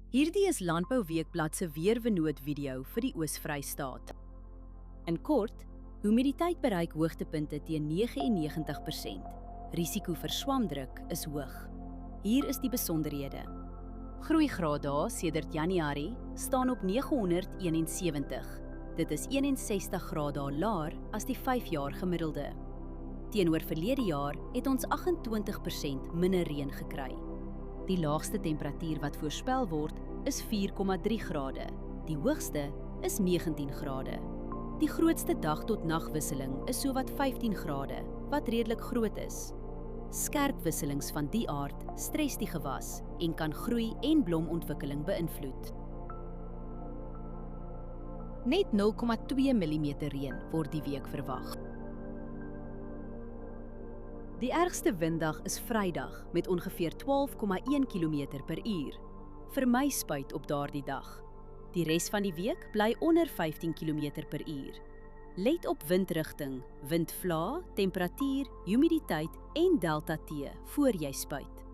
Hierdie is Landbou Weekblad se weervernoot video vir die Oos-Vrystaat. In kort, humiditeit bereik hoogtepunte teen 99%. Risiko vir swamdruk is hoog. Hier is die besonderhede. Groeigraaddae sedert Januarie staan op 971. Dit is 61 grade laer as die 5-jaar gemiddelde. Teenoor verlede jaar het ons 28% minder reën gekry. Die laagste temperatuur wat voorspel word is 4,3 grade. Die hoogste is 19 grade. Die grootste dag tot nagwisseling is sowat 15 grade, wat redelik groot is. Skerp wisselings van die aard stres die gewas en kan groei en blomontwikkeling beïnvloed. Net 0,2 mm reën word die week verwag. Die ergste winddag is Vrydag met ongeveer 12,1 km/h. Vermy spuit op daardie dag. Die res van die week bly onder 15 km/h. Let op windrigting, windvlae, temperatuur, humiditeit en delta T voor jy spuit.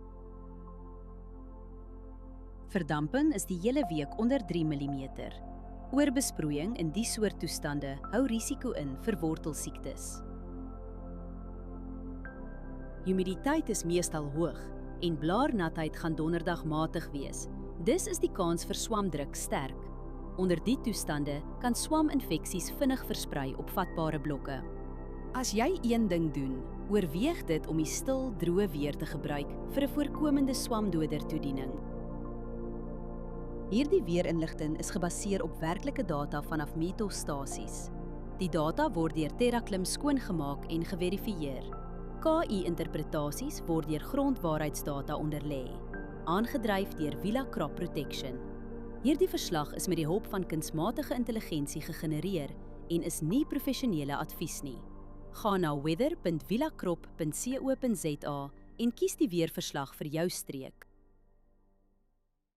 Verdamping is die hele week onder 3 mm. Oorbesproeiing in die soort toestande hou risiko in vir wortelsiektes. Humiditeit is meestal hoog en blaarnatheid gaan donderdag matig wees. Dis is die kans vir swamdruk sterk. Onder die toestande kan swaminfeksies vinnig versprei op vatbare blokke. As jy een ding doen, oorweeg dit om die stil, droë weer te gebruik vir 'n voorkomende swamdoder toediening. Hierdie weerinligting is gebaseer op werklike data vanaf meteostasies. Die data word deur TerraClim skoongemaak en geverifieer. KI-interpretasies word deur grondwaarheidsdata onderlê, aangedryf deur Villa Crop Protection. Hierdie verslag is met die hulp van kunsmatige intelligensie gegenereer en is nie professionele advies nie. Gaan na weather.villacrop.co.za en kies die weerverslag vir jou streek.